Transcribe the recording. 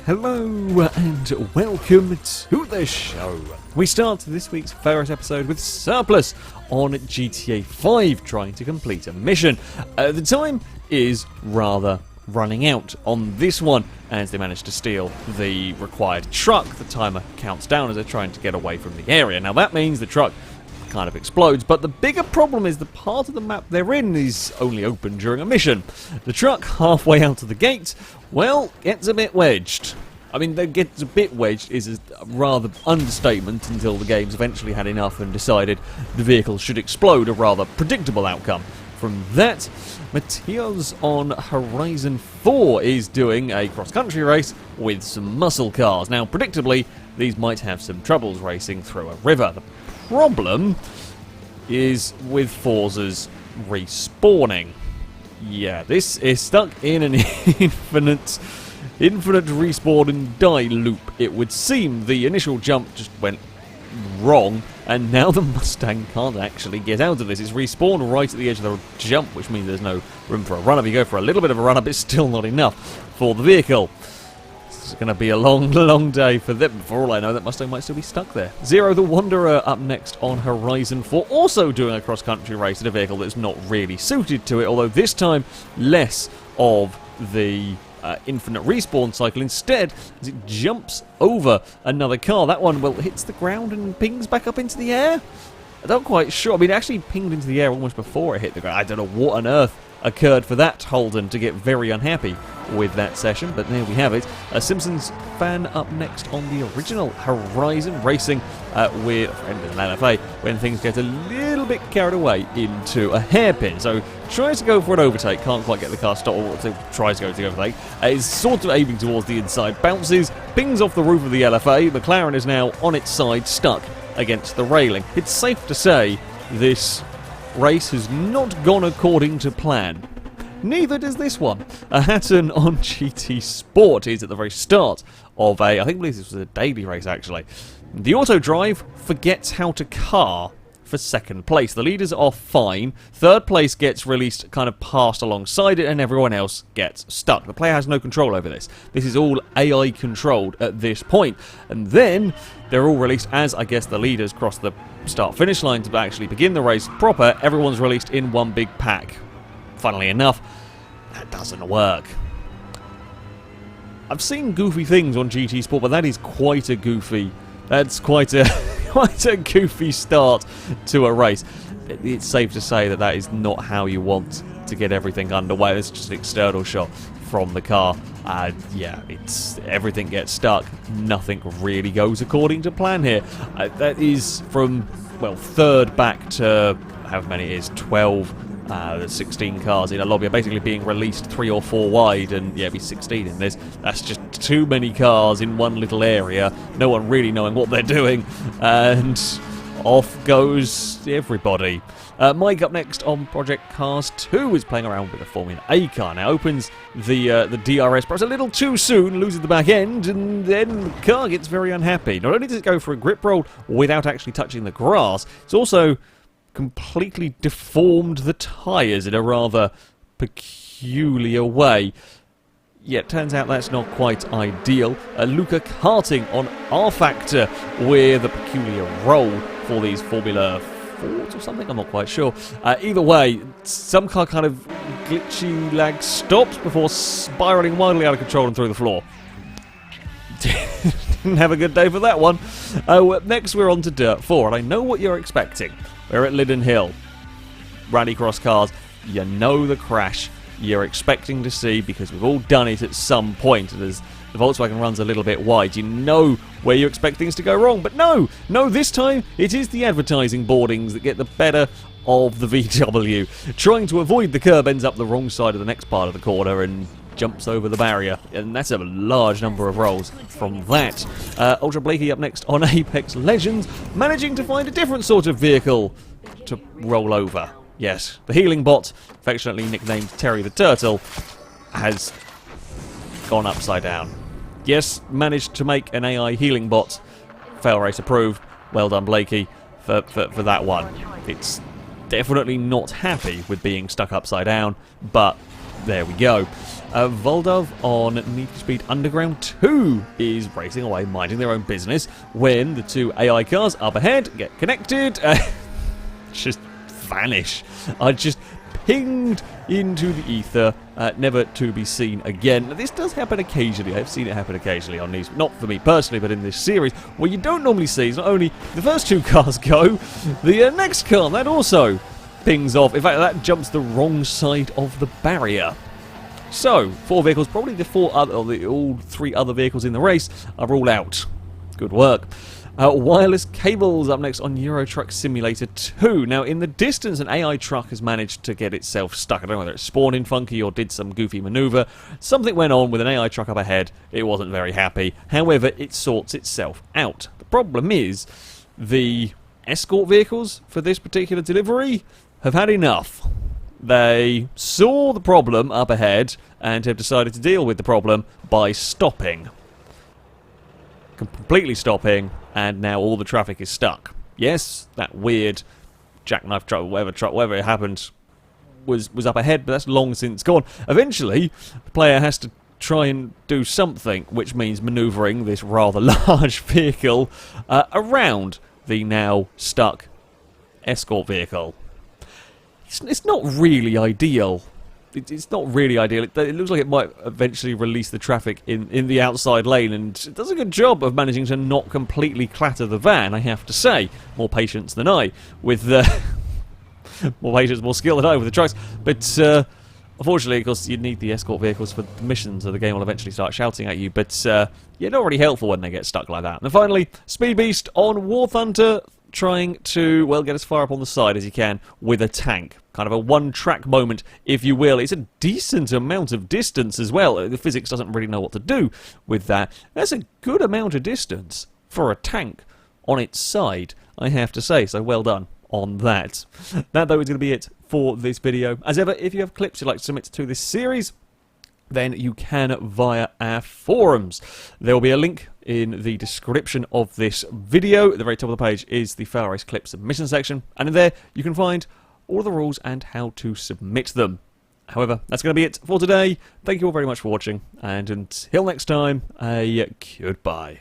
Hello and welcome to the show. We start this week's FailRace episode with Surplus on GTA 5 trying to complete a mission. The time is rather running out on this one as they manage to steal the required truck. The timer counts down as they're trying to get away from the area. Now that means the truck kind of explodes, but the bigger problem is the part of the map they're in is only open during a mission. The truck halfway out of the gate, well, gets a bit wedged. I mean, gets a bit wedged is a rather understatement until the game's eventually had enough and decided the vehicle should explode, a rather predictable outcome. From that, Matthias on Horizon 4 is doing a cross-country race with some muscle cars. Now, predictably, these might have some troubles racing through a river. The problem is with Forza's respawning. Yeah, this is stuck in an infinite respawn and die loop. It would seem the initial jump just went wrong, and now the Mustang can't actually get out of this. It's respawned right at the edge of the jump, which means there's no room for a run-up. You go for a little bit of a run-up, it's still not enough for the vehicle. It's going to be a long, long day for them. For all I know, that Mustang might still be stuck there. Zero the Wanderer up next on Horizon 4, also doing a cross-country race in a vehicle that's not really suited to it, although this time less of the infinite respawn cycle. Instead, as it jumps over another car, that one, well, hits the ground and pings back up into the air. I'm not quite sure. I mean, it actually pinged into the air almost before it hit the ground. I don't know what on earth occurred for that Holden to get very unhappy with that session, but there we have it. A Simpsons fan up next on the original Horizon, racing with a friend in an LFA when things get a little bit carried away into a hairpin. So tries to go for an overtake, can't quite get the car stopped, or tries to go to the overtake, is sort of aiming towards the inside, bounces, pings off the roof of the LFA. McLaren is now on its side, stuck against the railing. It's safe to say this race has not gone according to plan. Neither does this one. A Hatton on GT Sport is at the very start of I believe this was a daily race actually. The auto drive forgets how to car for second place. The leaders are fine. Third place gets released, kind of passed alongside it, and everyone else gets stuck. The player has no control over this. This is all AI controlled at this point. And then they're all released as, I guess, the leaders cross the start-finish line to actually begin the race proper. Everyone's released in one big pack. Funnily enough, that doesn't work. I've seen goofy things on GT Sport, but that is quite a goofy... That's quite a goofy start to a race. It's safe to say that that is not how you want to get everything underway. It's just an external shot from the car. Yeah, everything gets stuck. Nothing really goes according to plan here. That is from, well, third back to however many it is, 12. There's 16 cars in a lobby are basically being released 3 or 4 wide, and yeah, be 16 in this. That's just too many cars in one little area, no one really knowing what they're doing, and off goes everybody. Mike up next on Project Cars 2 is playing around with a Formula A car. Now opens the DRS perhaps a little too soon, loses the back end, and then the car gets very unhappy. Not only does it go for a grip roll without actually touching the grass, it's also completely deformed the tyres in a rather peculiar way. Yeah, it turns out that's not quite ideal. Luca karting on R-Factor with a peculiar roll for these Formula 4s or something, I'm not quite sure. Either way, some car kind of glitchy lag stops before spiralling wildly out of control and through the floor. Didn't have a good day for that one. Next we're on to Dirt 4, and I know what you're expecting. We're at Linden Hill. Rallycross cars, you know the crash you're expecting to see because we've all done it at some point, and as the Volkswagen runs a little bit wide, you know where you expect things to go wrong. But no, this time it is the advertising boardings that get the better of the VW. Trying to avoid the curb, ends up the wrong side of the next part of the corner and jumps over the barrier, and that's a large number of rolls from that. Ultra Blakey up next on Apex Legends, managing to find a different sort of vehicle to roll over. Yes, the healing bot, affectionately nicknamed Terry the Turtle, has gone upside down. Yes, managed to make an AI healing bot. FailRace approved. Well done, Blakey, for that one. It's definitely not happy with being stuck upside down, but there we go. Voldov on Need for Speed Underground 2 is racing away, minding their own business, when the two AI cars up ahead get connected, just vanish. Are just pinged into the ether, never to be seen again. Now, this does happen occasionally. I've seen it happen occasionally on these, not for me personally, but in this series. What you don't normally see is not only the first two cars go, the next car, that also pings off. In fact, that jumps the wrong side of the barrier. So, 4 vehicles, probably all 3 other vehicles in the race are all out. Good work. Wireless cables up next on Euro Truck Simulator 2. Now, in the distance, an AI truck has managed to get itself stuck. I don't know whether it spawned in funky or did some goofy maneuver. Something went on with an AI truck up ahead. It wasn't very happy. However, it sorts itself out. The problem is, the escort vehicles for this particular delivery have had enough. They saw the problem up ahead and have decided to deal with the problem by stopping. Completely stopping, and now all the traffic is stuck. Yes, that weird jackknife truck, whatever it happened, was up ahead, but that's long since gone. Eventually, the player has to try and do something, which means manoeuvring this rather large vehicle around the now stuck escort vehicle. It's not really ideal. It's not really ideal. It looks like it might eventually release the traffic in the outside lane, and it does a good job of managing to not completely clatter the van, I have to say. More patience than I, with more patience, more skill than I with the trucks. But unfortunately, of course, you need the escort vehicles for the missions, so the game will eventually start shouting at you. But yeah, not really helpful when they get stuck like that. And finally, Speed Beast on War Thunder, trying to, well, get as far up on the side as you can with a tank. Kind of a one-track moment, if you will. It's a decent amount of distance as well. The physics doesn't really know what to do with that. That's a good amount of distance for a tank on its side, I have to say. So well done on that. That, though, is going to be it for this video. As ever, if you have clips you'd like to submit to this series, then you can via our forums. There will be a link in the description of this video. At the very top of the page is the FailRace clip submission section, and in there you can find all the rules and how to submit them. However, that's going to be it for today. Thank you all very much for watching, and until next time, a goodbye.